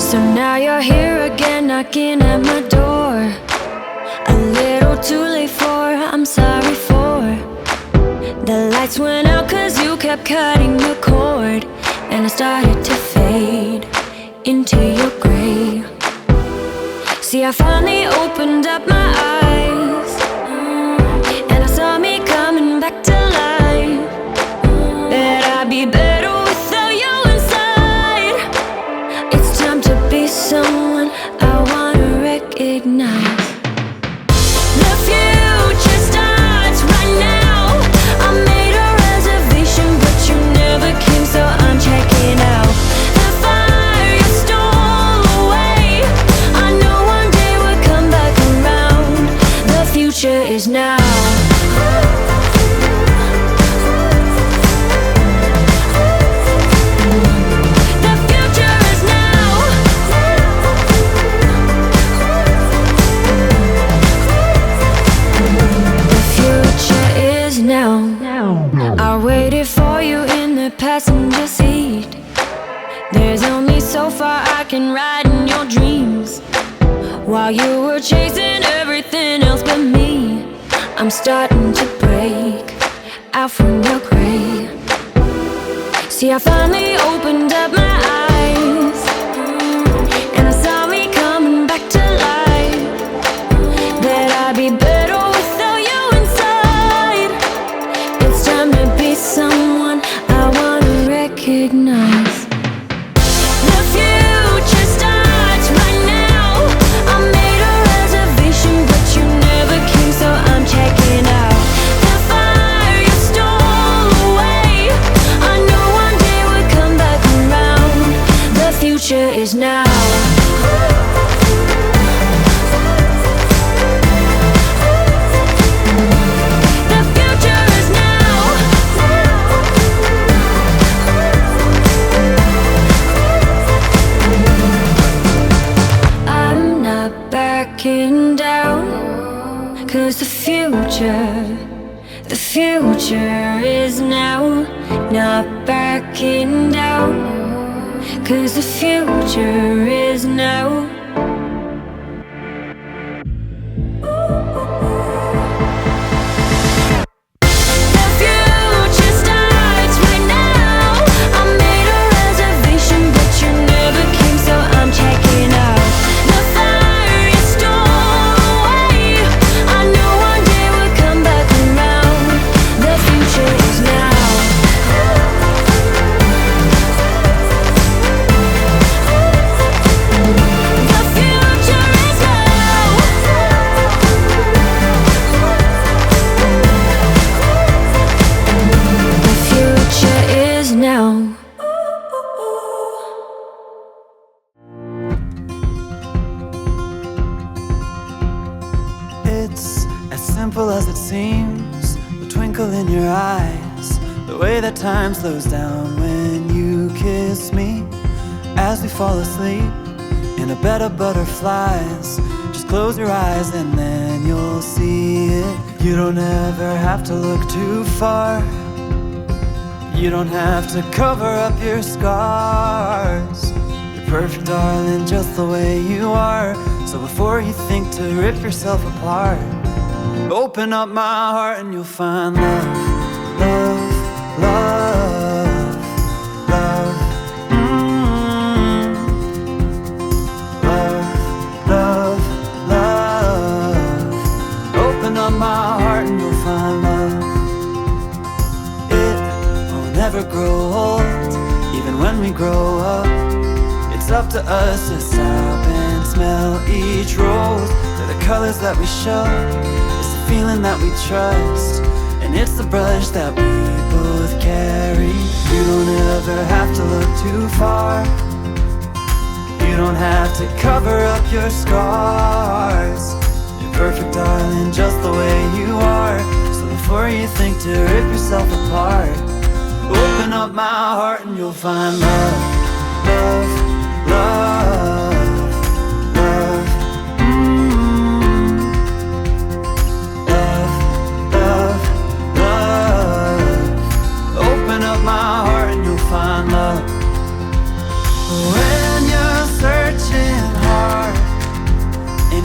So now you're here again, knocking at my door. A little too late for, I'm sorry for. The lights went out cause you kept cutting the cord, and I started to fade into your gray. See, I finally opened up my eyes, and I saw me coming back to life. That I'd be better without you inside. It's time to be someone I wanna recognize. The future starts right now. I made a reservation, but you never came, so I'm checking out. The fire you stole away, I know one day we'll come back around. The future is now. I waited for you in the passenger seat. There's only so far I can ride in your dreams. While you were chasing everything else but me, I'm starting to break out from your gray. See, I finally opened up my eyes, and I saw me coming back to life. That I'd be better without you inside. It's time to be someone I wanna recognize. The future starts right now. I made a reservation, but you never came, so I'm checking out. The fire you stole away, I know one day we'll come back around. The future is now. Backing down, cause the future is now. Not backing down, cause the future is now. It's as simple as it seems, the twinkle in your eyes, the way that time slows down when you kiss me. As we fall asleep in a bed of butterflies, just close your eyes and then you'll see it. You don't ever have to look too far. You don't have to cover up your scars. You're perfect, darling, just the way you are. So before you think to rip yourself apart, open up my heart and you'll find love, love, love, love, love, love, love. Open up my heart and you'll find love. It will never grow old, even when we grow up. It's up to us to stop and smell each rose. They're the colors that we show, it's the feeling that we trust, and it's the brush that we both carry. You don't ever have to look too far. You don't have to cover up your scars. You're perfect, darling, just the way you are. So before you think to rip yourself apart, open up my heart and you'll find love, love, love, love, love, love, love. Open up my heart and you'll find love. When you're searching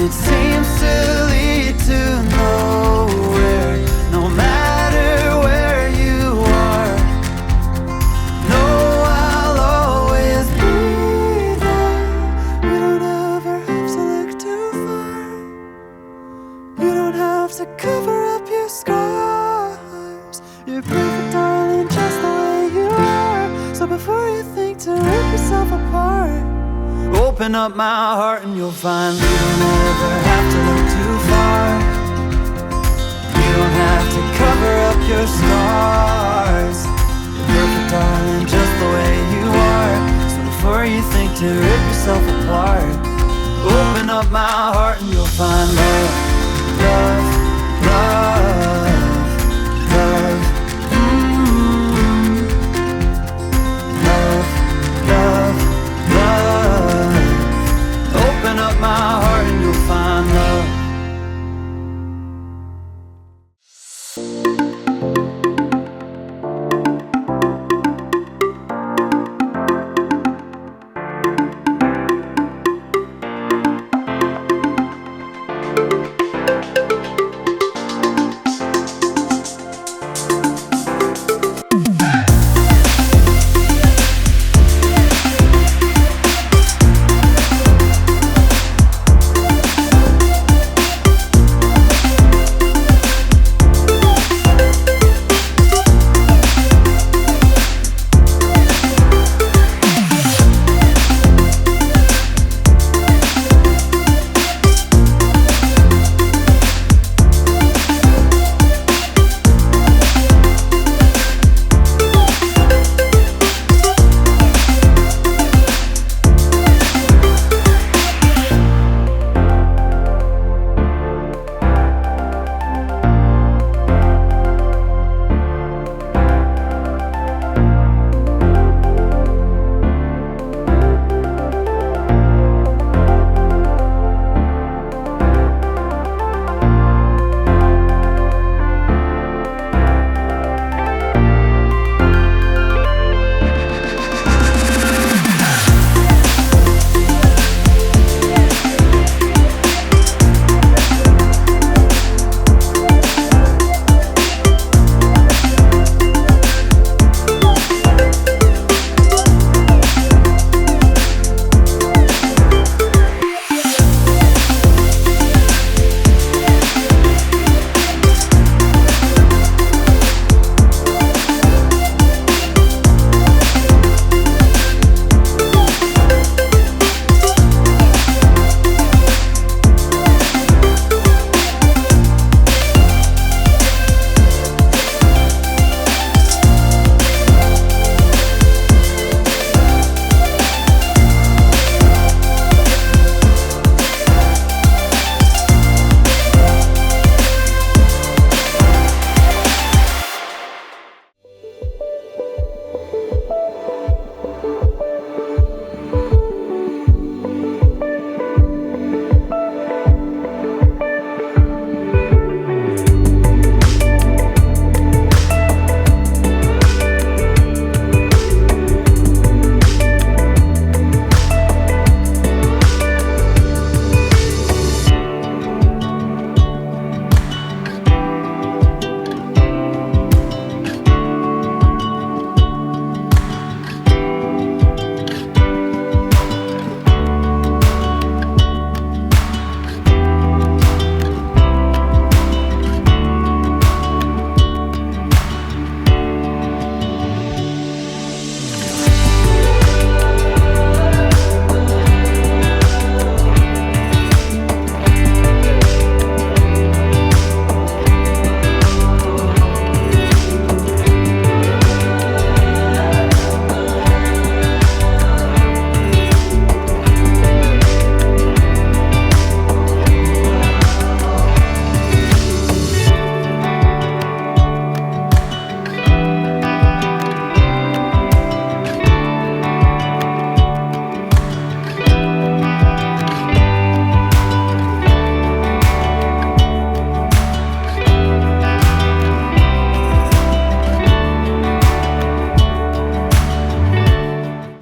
it seems to lead to nowhere. No matter where you are, no, I'll always be there. You don't ever have to look too far. You don't have to cover up your scars. You're perfect, darling, just the way you are. So before you think to rip yourself apart, open up my heart and you'll find you don't ever have to look too far. You don't have to cover up your scars. You're perfect, darling, just the way you are. So before you think to rip yourself apart, open up my heart and you'll find love.